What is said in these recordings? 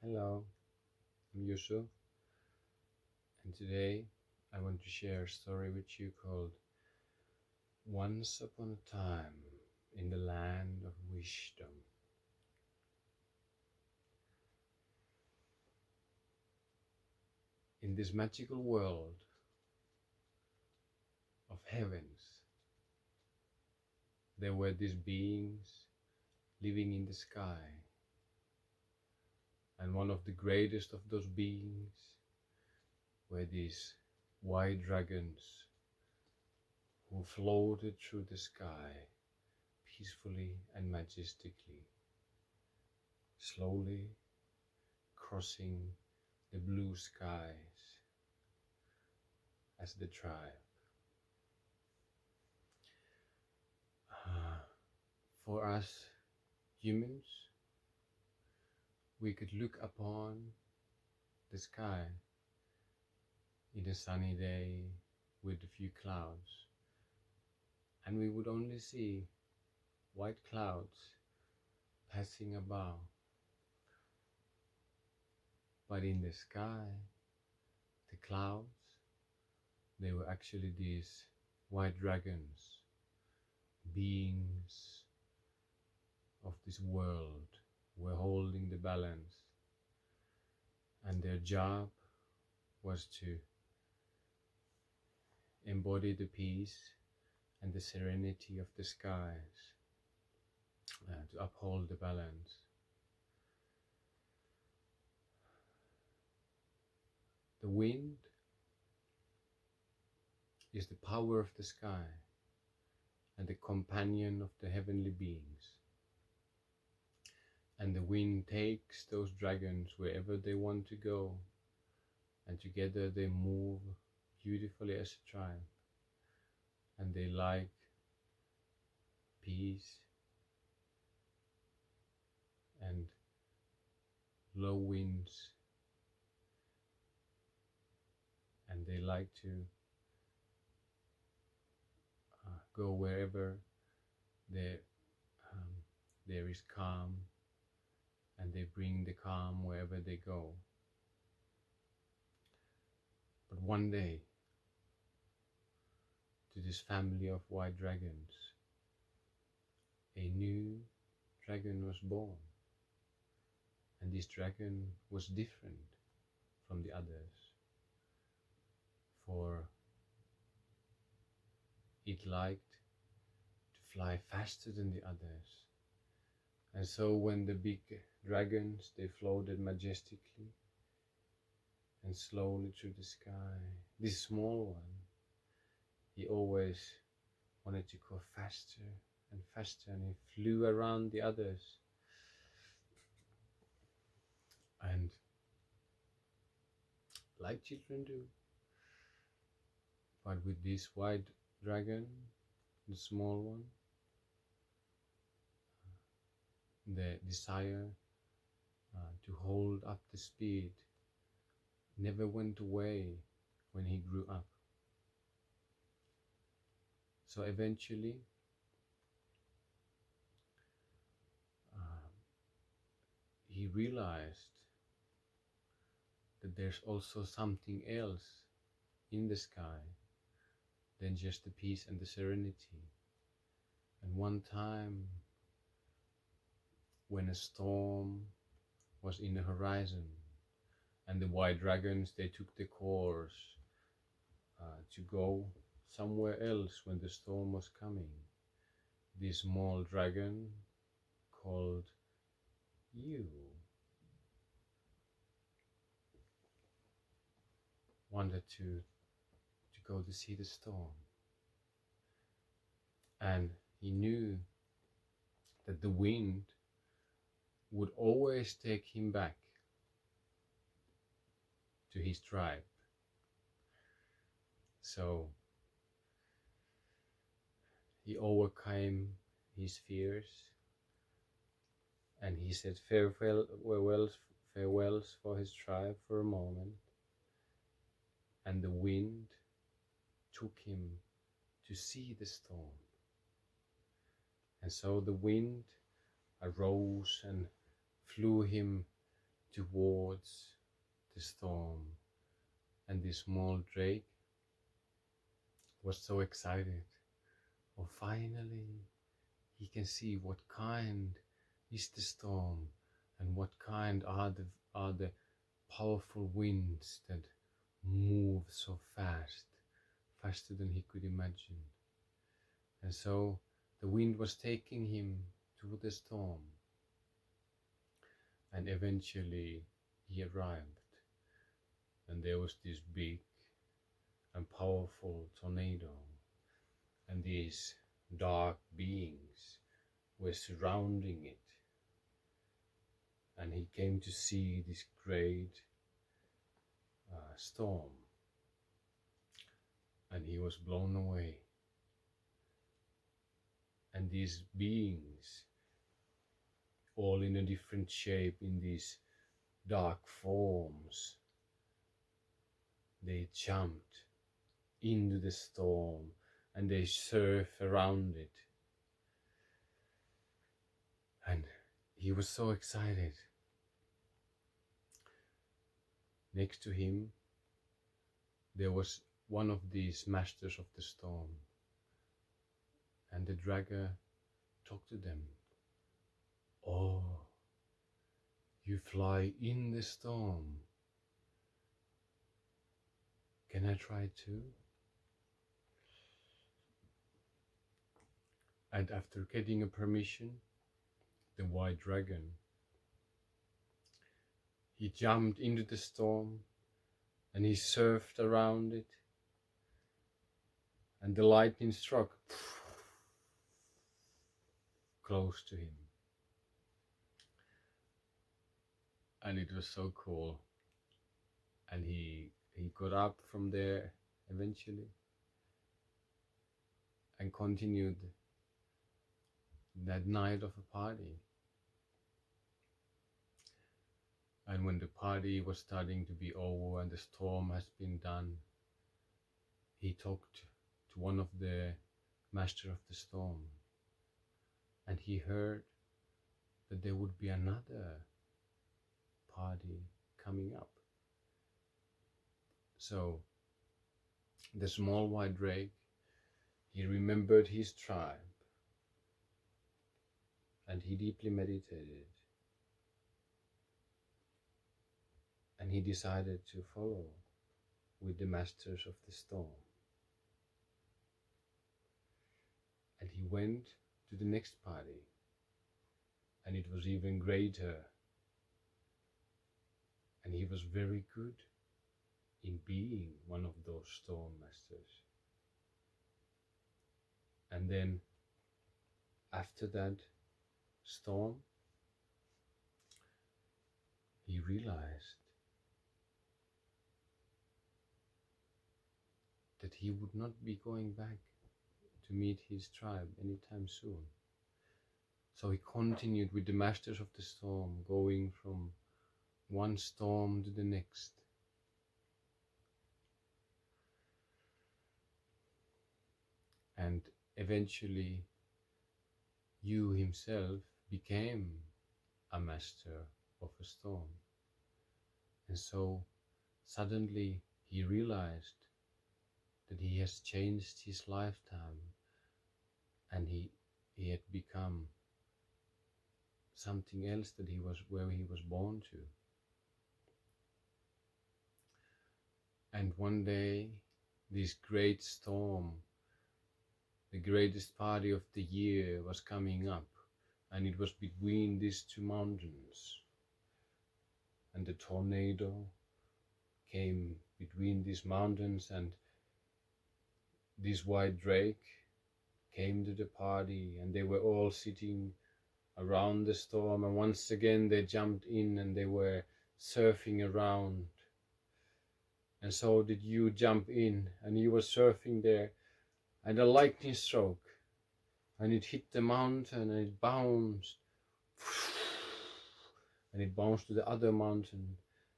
Hello, I'm Yusuf, and today I want to share a story with you called Once Upon a Time in the Land of Wishdom. In this magical world of heavens, there were these beings living in the sky, and one of the greatest of those beings were these white dragons who floated through the sky peacefully and majestically, slowly crossing the blue skies as the tribe. For us humans, we could look upon the sky in a sunny day with a few clouds, and we would only see white clouds passing above. But in the sky, the clouds, they were actually these white dragons, beings of this world, were holding the balance, and their job was to embody the peace and the serenity of the skies, to uphold the balance. The wind is the power of the sky and the companion of the heavenly beings. And the wind takes those dragons wherever they want to go, and together they move beautifully as a tribe, and they like peace and low winds, and they like to go wherever there, there is calm, and they bring the calm wherever they go. But one day, to this family of white dragons, a new dragon was born, and this dragon was different from the others, for it liked to fly faster than the others. And so when the big dragons, they floated majestically and slowly through the sky, this small one, he always wanted to go faster and faster, and he flew around the others. And like children do, but with this white dragon, the small one, the desire to hold up the speed never went away when he grew up. So eventually, he realized that there's also something else in the sky than just the peace and the serenity. And one time, when a storm was in the horizon, and the white dragons, they took the course to go somewhere else when the storm was coming, this small dragon called you wanted to go to see the storm. And he knew that the wind would always take him back to his tribe. So he overcame his fears, and he said farewells for his tribe for a moment, and the wind took him to see the storm. And so the wind arose and flew him towards the storm, and the small drake was so excited. Oh, finally he can see what kind is the storm and what kind are the powerful winds that move so fast, faster than he could imagine. And so the wind was taking him to the storm, and eventually he arrived, and there was this big and powerful tornado, and these dark beings were surrounding it, and he came to see this great storm, and he was blown away. And these beings, all in a different shape, in these dark forms, they jumped into the storm and they surf around it. And he was so excited. Next to him, there was one of these masters of the storm, and the dragon talked to them. Oh, you fly in the storm. Can I try too? And after getting a permission, the white dragon, he jumped into the storm and he surfed around it, and the lightning struck close to him. And it was so cool. And he got up from there eventually and continued that night of a party. And when the party was starting to be over and the storm has been done, he talked to one of the master of the storm, and he heard that there would be another party coming up. So the small white drake, he remembered his tribe, and he deeply meditated, and he decided to follow with the masters of the storm. And he went to the next party, and it was even greater, and he was very good in being one of those storm masters. And then after that storm, he realized that he would not be going back to meet his tribe anytime soon. So he continued with the masters of the storm, going from one storm to the next. And eventually, you himself became a master of a storm. And so suddenly he realized that he has changed his lifetime, and he had become something else that where he was born to. And one day, this great storm, the greatest party of the year, was coming up, and it was between these two mountains. And the tornado came between these mountains, and this white drake came to the party, and they were all sitting around the storm, and once again they jumped in and they were surfing around. And so did you jump in, and you were surfing there, and a lightning stroke, and it hit the mountain, and it bounced, and it bounced to the other mountain,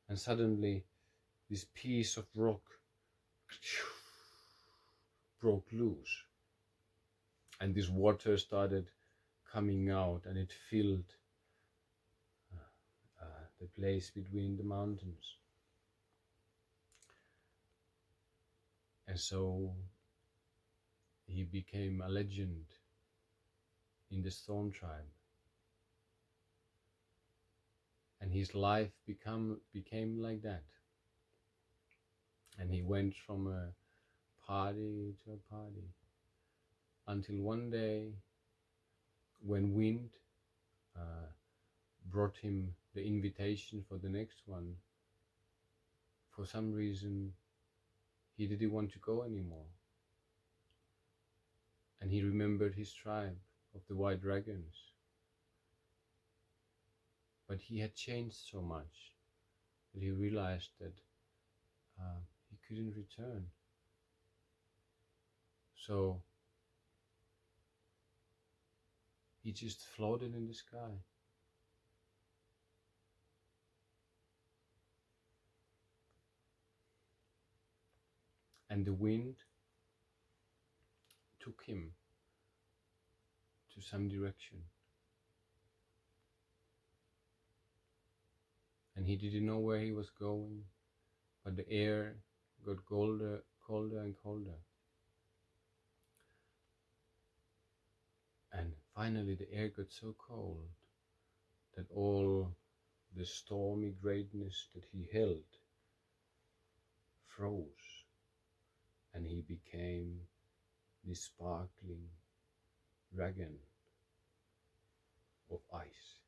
and suddenly this piece of rock broke loose, and this water started coming out, and it filled the place between the mountains. And so he became a legend in the Storm tribe. And his life became like that. And he went from a party to a party until one day, when wind brought him the invitation for the next one, for some reason he didn't want to go anymore. And he remembered his tribe of the white dragons. But he had changed so much that he realized that he couldn't return. So he just floated in the sky. And the wind took him to some direction. And he didn't know where he was going, but the air got colder and colder. And finally the air got so cold that all the stormy greatness that he held froze, and he became this sparkling dragon of ice.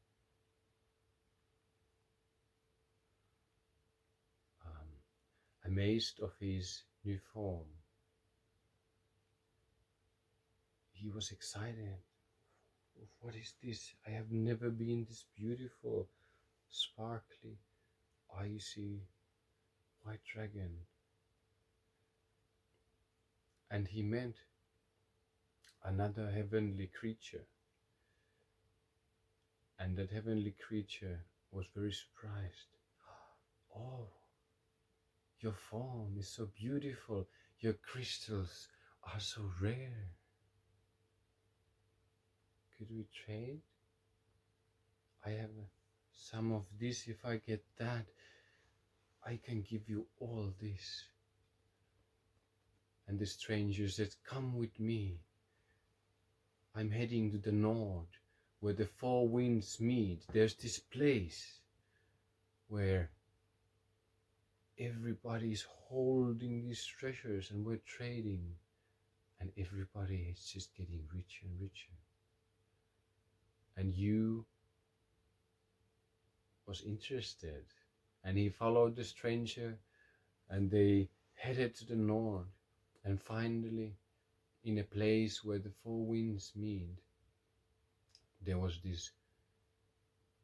Amazed of his new form, he was excited. What is this? I have never been this beautiful, sparkly, icy white dragon. And he met another heavenly creature. And that heavenly creature was very surprised. Oh, your form is so beautiful. Your crystals are so rare. Could we trade? I have some of this. If I get that, I can give you all this. And the stranger said, come with me. I'm heading to the north, where the four winds meet. There's this place where everybody is holding these treasures and we're trading, and everybody is just getting richer and richer. And you was interested, and he followed the stranger, and they headed to the north, and finally, in a place where the four winds meet, there was this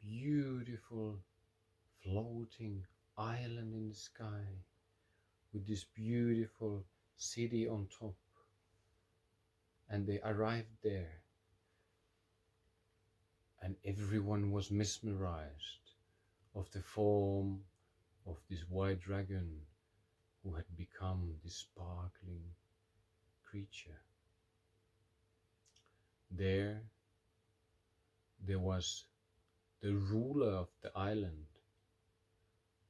beautiful floating island in the sky with this beautiful city on top. And they arrived there, and everyone was mesmerized of the form of this white dragon who had become this sparkling creature. There was the ruler of the island,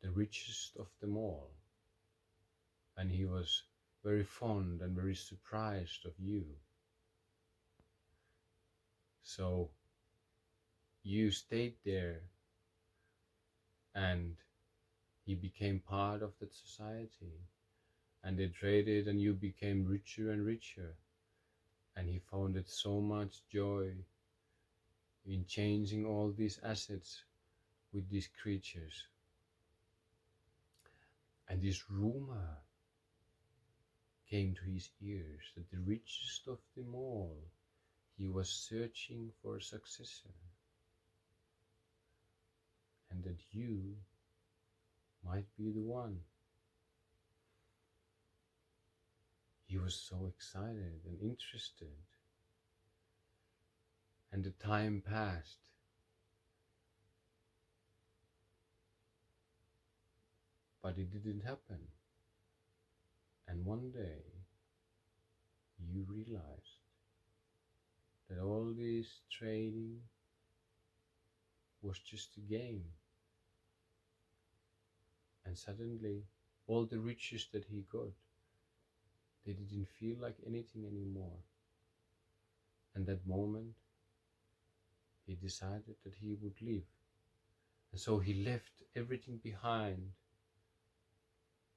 the richest of them all, and he was very fond and very surprised of you. So you stayed there, and he became part of that society, and they traded, and you became richer and richer, and he found it so much joy in changing all these assets with these creatures. And this rumor came to his ears that the richest of them all, he was searching for a successor, and that you might be the one. He was so excited and interested, and the time passed. But it didn't happen. And one day, you realized that all this trading was just a game, And suddenly, all the riches that he got, they didn't feel like anything anymore. And that moment, he decided that he would leave. And so he left everything behind,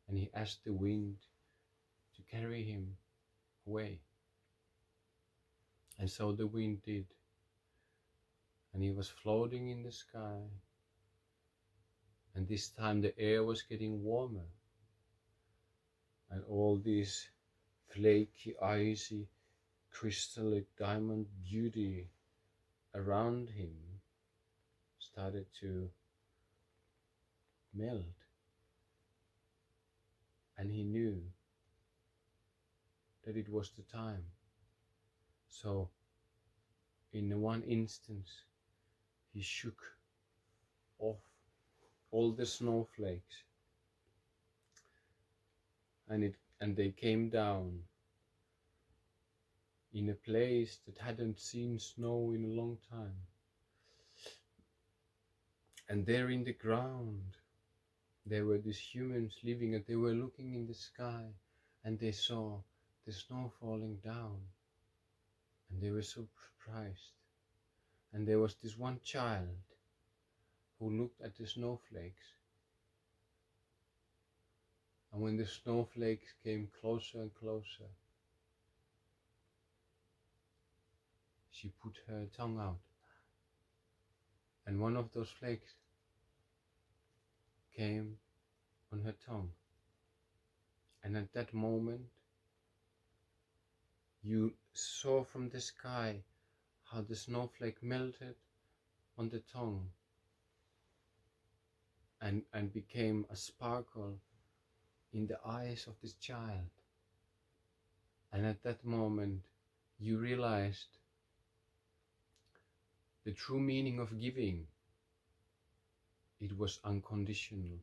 and he asked the wind to carry him away. And so the wind did. And he was floating in the sky. And this time the air was getting warmer. And all these flaky, icy, crystallic diamond beauty around him started to melt. And he knew that it was the time. So in one instance, he shook off all the snowflakes, and they came down in a place that hadn't seen snow in a long time. And there in the ground, there were these humans living, and they were looking in the sky, and they saw the snow falling down, and they were so surprised. And there was this one child who looked at the snowflakes, and when the snowflakes came closer and closer, she put her tongue out, and one of those flakes came on her tongue. And at that moment, you saw from the sky how the snowflake melted on the tongue and became a sparkle in the eyes of this child. And at that moment, you realized the true meaning of giving. It was unconditional.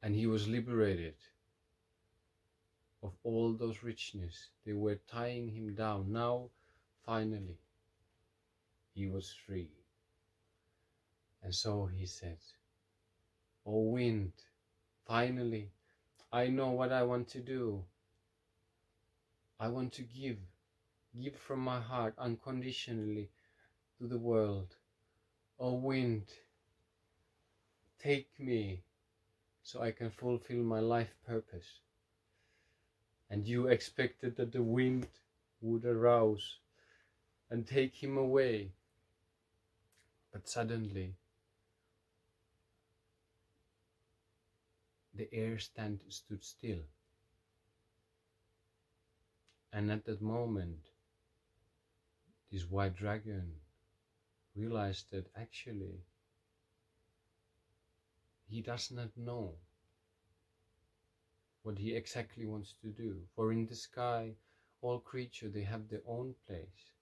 And he was liberated of all those richness. They were tying him down. Now, finally, he was free. And so he said, "Oh wind, finally, I know what I want to do. I want to give from my heart unconditionally to the world. Oh wind, take me so I can fulfill my life purpose." And you expected that the wind would arouse and take him away. But suddenly, the air stood still. And at that moment, this white dragon realized that actually he does not know what he exactly wants to do. For in the sky, all creatures, they have their own place.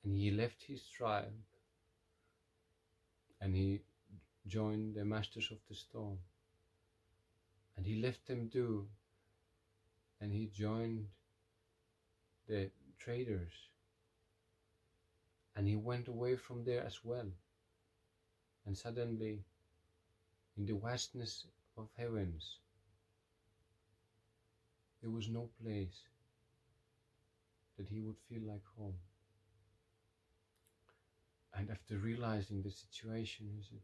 And he left his tribe and he joined the Masters of the Storm. And he left them too, and he joined the traders. And he went away from there as well. And suddenly, in the vastness of heavens, there was no place that he would feel like home. And after realizing the situation, he said,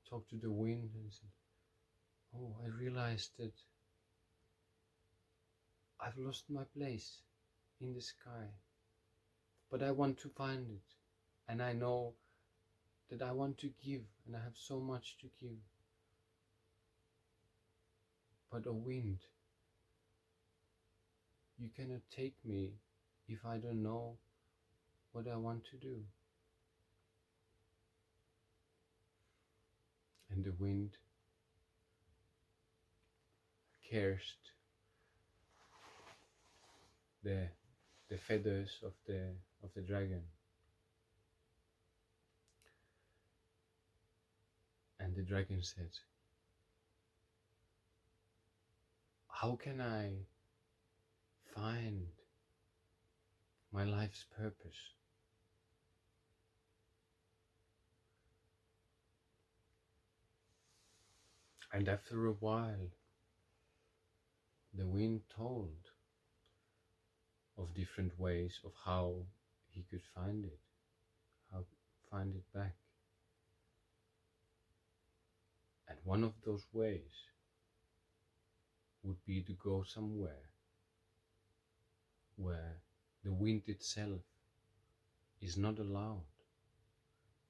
talked to the wind and said, "Oh, I realized that I've lost my place in the sky, but I want to find it. And I know that I want to give, and I have so much to give. But, oh wind, you cannot take me if I don't know what I want to do." And the wind cursed the feathers of the dragon. And the dragon said, "How can I find my life's purpose? And after a while, the wind told of different ways of how he could find it, how find it back. And one of those ways would be to go somewhere where the wind itself is not allowed.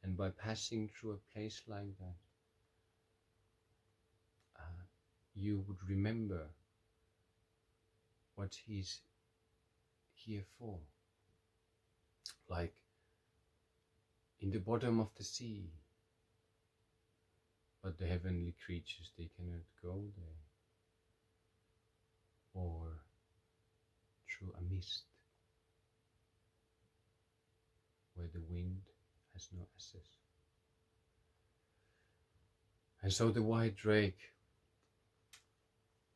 And by passing through a place like that, you would remember what he's here for. Like in the bottom of the sea, but the heavenly creatures, they cannot go there. Or through a mist, where the wind has no access. And so the white drake,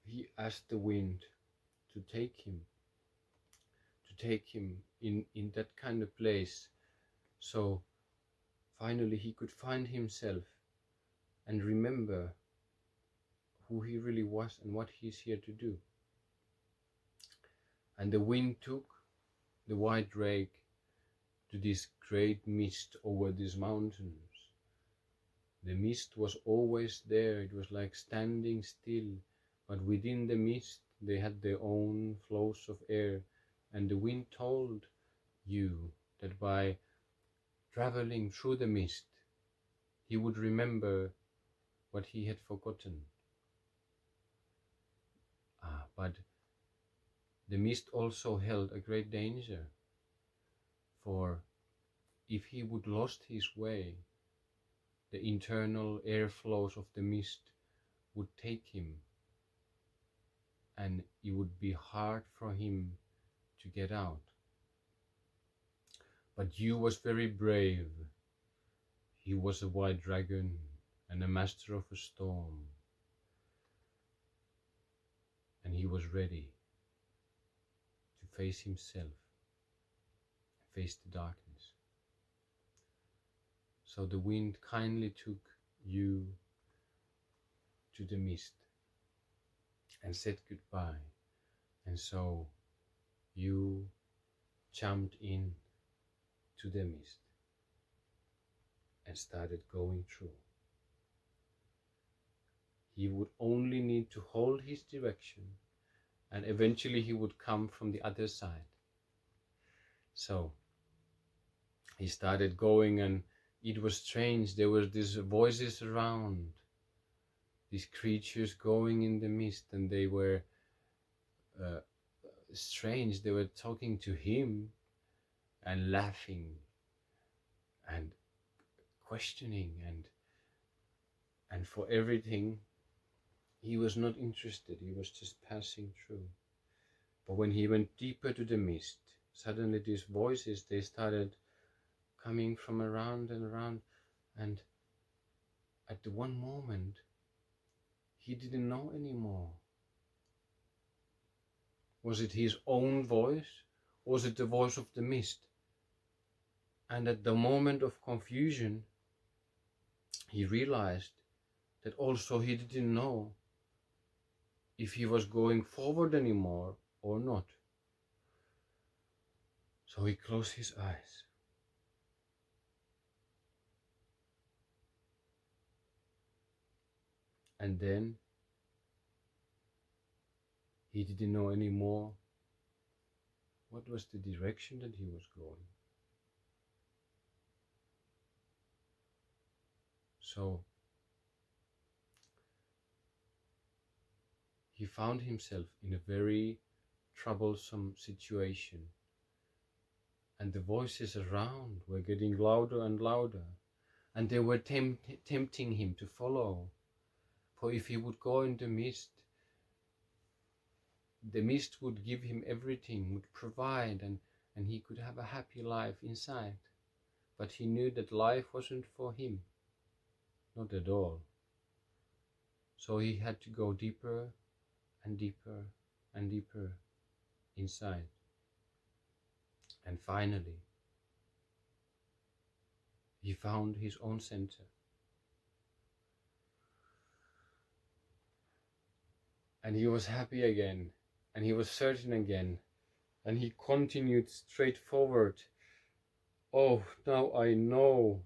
he asked the wind to take him in that kind of place, so finally he could find himself and remember who he really was and what he's here to do. And the wind took the white drake to this great mist over these mountains. The mist was always there, it was like standing still, but within the mist they had their own flows of air, and the wind told you that by traveling through the mist, he would remember what he had forgotten. But the mist also held a great danger, for if he would lost his way, the internal airflows of the mist would take him, and it would be hard for him to get out. But Yu was very brave. He was a white dragon and a master of a storm, and he was ready to face himself, face the darkness. So the wind kindly took Yu to the mist and said goodbye, and so Yu jumped in to the mist and started going through. He would only need to hold his direction, and eventually he would come from the other side. So he started going, and it was strange. There were these voices around, these creatures going in the mist, and they were strange. They were talking to him and laughing and questioning, and for everything he was not interested. He was just passing through. But when he went deeper to the mist, suddenly these voices, they started coming from around and around, and at the one moment he didn't know anymore. Was it his own voice? Was it the voice of the mist? And at the moment of confusion, he realized that also he didn't know if he was going forward anymore or not. So he closed his eyes. And then he didn't know anymore what was the direction that he was going. So he found himself in a very troublesome situation, and the voices around were getting louder and louder, and they were tempting him to follow. For if he would go in the mist would give him everything, would provide, and he could have a happy life inside. But he knew that life wasn't for him, not at all. So he had to go deeper and deeper and deeper inside. And finally, he found his own center. And he was happy again, and he was certain again, and he continued straight forward. Oh, now I know,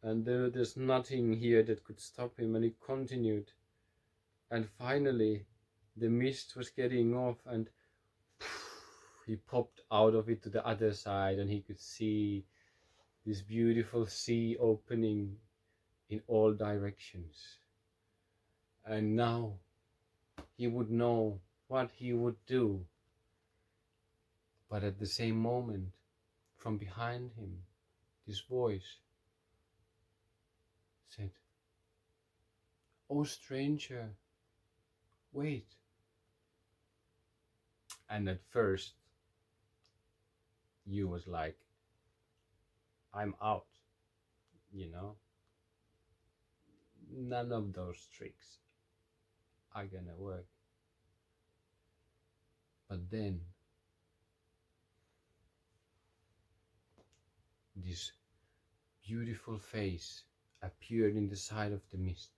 and there's nothing here that could stop him, and he continued. And finally the mist was getting off, and he popped out of it to the other side, and he could see this beautiful sea opening in all directions. And now he would know what he would do. But at the same moment, from behind him, this voice said, "Oh stranger, wait." And at first, you was like, I'm out, you know? None of those tricks are gonna work. But then, this beautiful face appeared in the side of the mist.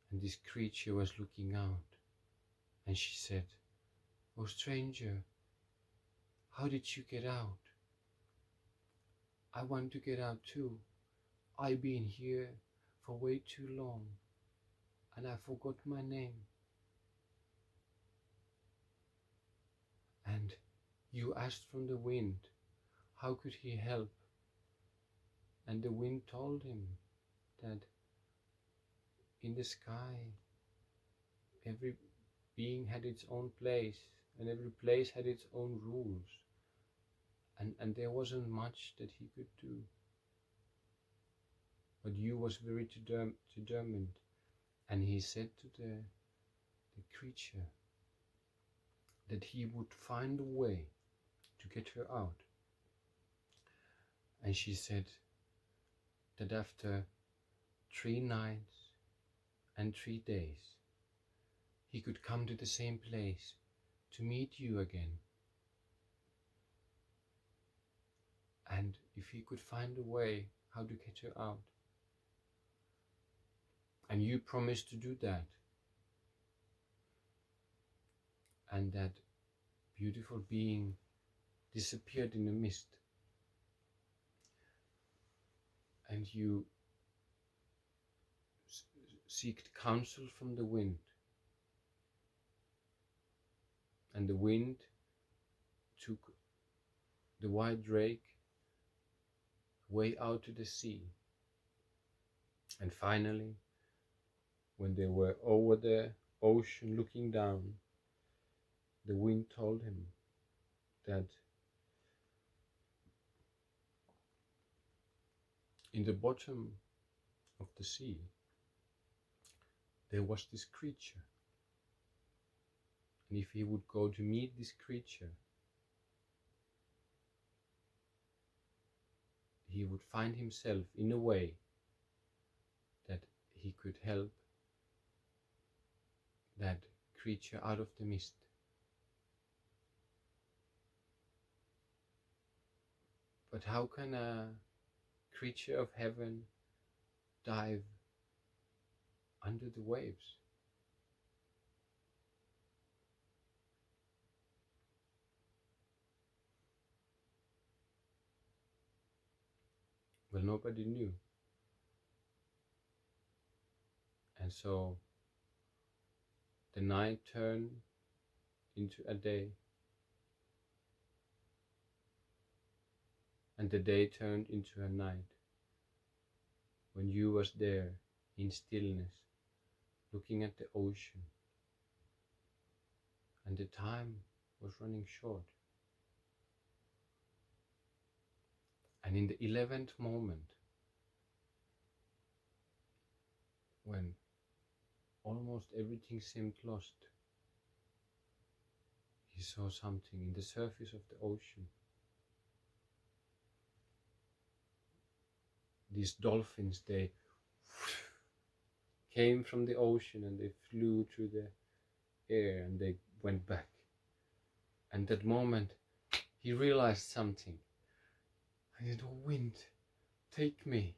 And this creature was looking out. And she said, "Oh stranger, how did you get out? I want to get out too. I've been here for way too long, and I forgot my name. And you asked from the wind, how could he help? And the wind told him that in the sky, every being had its own place, and every place had its own rules, and there wasn't much that he could do. But you was very determined, and he said to the creature that he would find a way to get her out. And she said that after 3 nights and 3 days, he could come to the same place to meet you again. And if he could find a way how to get her out. And you promised to do that. And that beautiful being disappeared in the mist. And you seeked counsel from the wind. And the wind took the white drake way out to the sea. And finally, when they were over the ocean looking down, the wind told him that in the bottom of the sea there was this creature. And if he would go to meet this creature, he would find himself in a way that he could help that creature out of the mist. But how can a creature of heaven dive under the waves? Well, nobody knew. And so the night turned into a day, and the day turned into a night, when you was there in stillness, looking at the ocean, and the time was running short. And in the 11th moment, when almost everything seemed lost, he saw something in the surface of the ocean. These dolphins, they came from the ocean and they flew through the air and they went back. And that moment, he realized something. I said, "Oh wind, take me."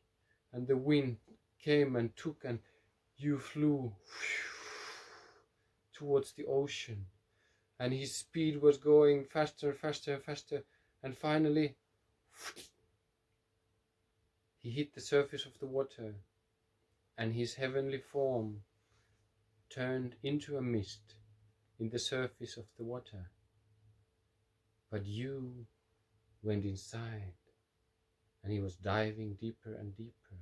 And the wind came and took, and you flew towards the ocean, and his speed was going faster and faster and faster, and finally he hit the surface of the water, and his heavenly form turned into a mist in the surface of the water. But you went inside, and he was diving deeper and deeper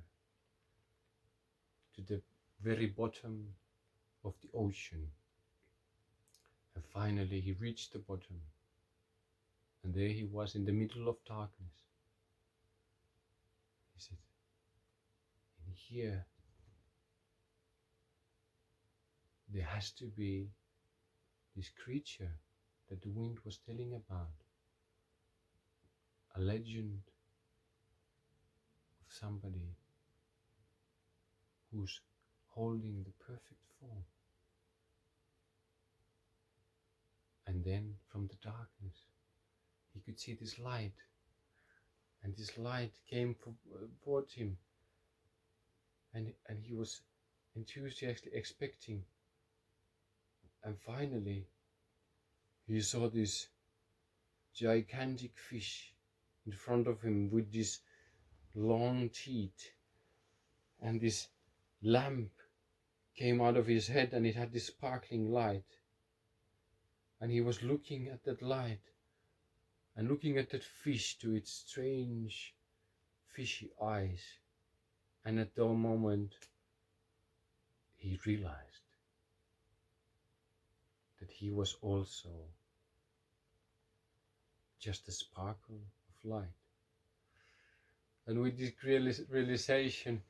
to the very bottom of the ocean. And finally he reached the bottom, and there he was in the middle of darkness. He said, in here there has to be this creature that the wind was telling about, a legend of somebody who's holding the perfect form. And then from the darkness he could see this light, and this light came towards him, and he was enthusiastically expecting. And finally he saw this gigantic fish in front of him with these long teeth, and this lamp came out of his head, and it had this sparkling light, and he was looking at that light and looking at that fish to its strange fishy eyes. And at that moment he realized that he was also just a sparkle of light. And with this realization,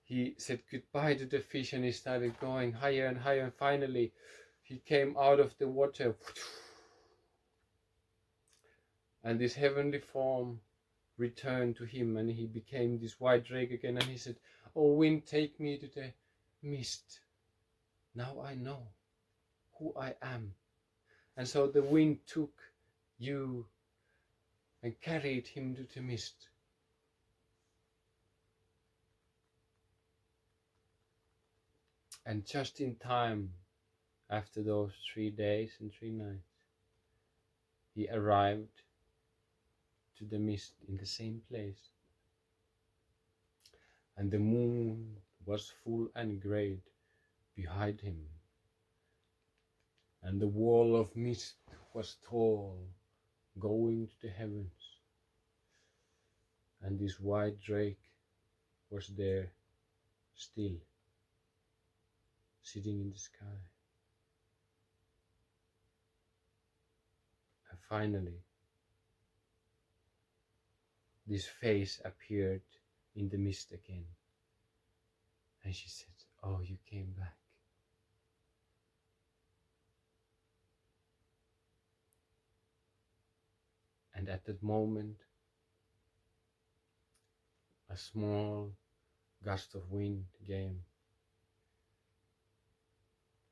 he said goodbye to the fish, and he started going higher and higher, and finally he came out of the water, and this heavenly form returned to him, and he became this white drake again. And he said, "Oh wind, take me to the mist. Now I know who I am." And so the wind took you and carried him to the mist. And just in time, after those 3 days and 3 nights, he arrived to the mist in the same place. And the moon was full and great behind him, and the wall of mist was tall, going to the heavens. And this white drake was there still, sitting in the sky. And finally this face appeared in the mist again, and she said, "Oh, you came back." And at that moment a small gust of wind came,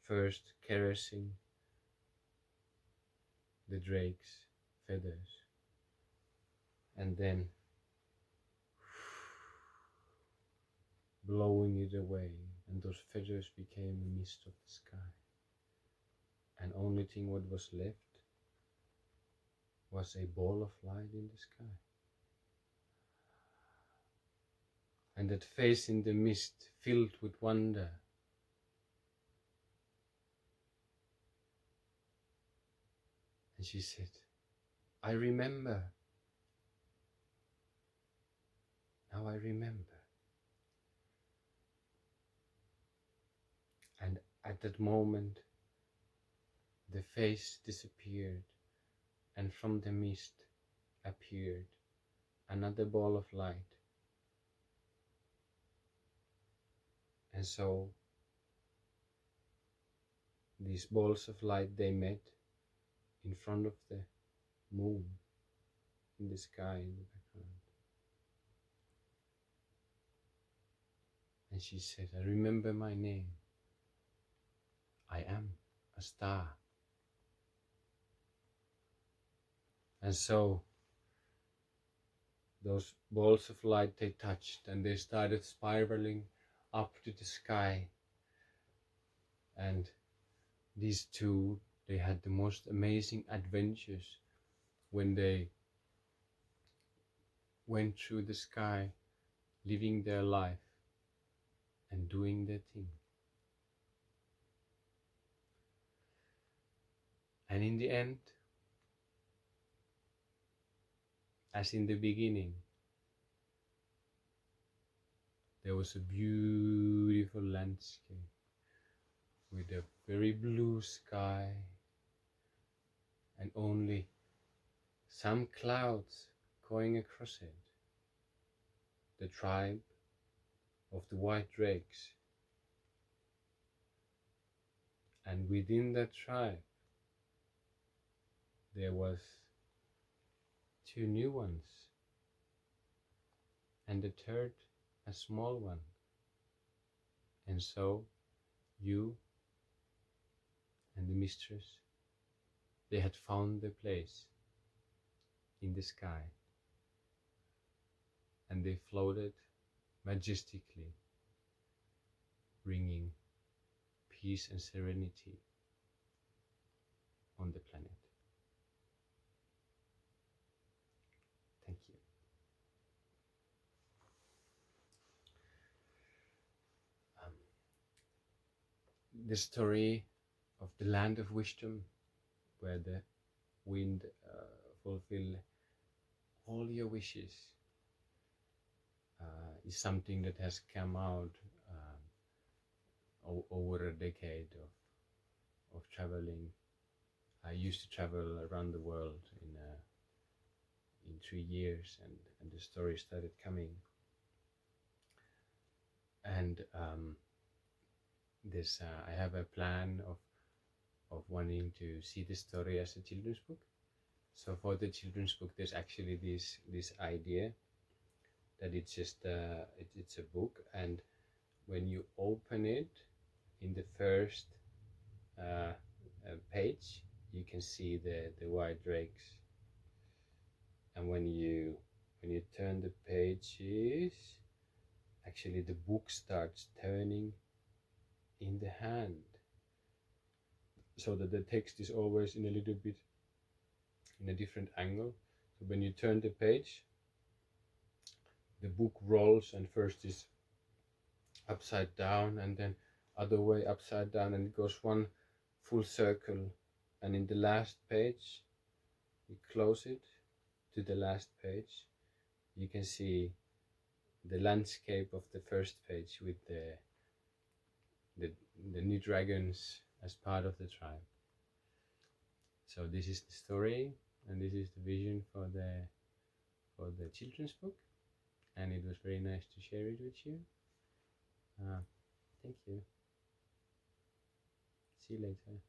first caressing the drake's feathers, and then blowing it away, and those feathers became a mist of the sky. And only thing what was left was a ball of light in the sky. And that face in the mist filled with wonder. And she said, "I remember. Now I remember." And at that moment the face disappeared, and from the mist appeared another ball of light. And so these balls of light, they met in front of the moon in the sky in the background. And she said, "I remember my name. I am a star." And so those balls of light, they touched, and they started spiraling up to the sky. And these two, they had the most amazing adventures when they went through the sky, living their life and doing their thing. And in the end, as in the beginning, there was a beautiful landscape with a very blue sky and only some clouds going across it. The tribe of the white drakes. And within that tribe, there was two new ones, and the third a small one. And so you and the mistress, they had found their place in the sky, and they floated majestically, bringing peace and serenity on the planet. Thank you. The story of the land of wisdom, where the wind fulfill all your wishes, is something that has come out over a decade of traveling. I used to travel around the world in 3 years, and the story started coming. And I have a plan of wanting to see the story as a children's book. So for the children's book, there's actually this idea that it's just it's a book, and when you open it, in the first page, you can see the white drakes, and when you turn the pages, actually the book starts turning in the hand, so that the text is always in a little bit in a different angle. So when you turn the page, the book rolls, and first is upside down and then other way upside down, and it goes one full circle, and in the last page, you close it to the last page, you can see the landscape of the first page with the new dragons as part of the tribe. So this is the story, and this is the vision for the children's book, and it was very nice to share it with you. Thank you. See you later.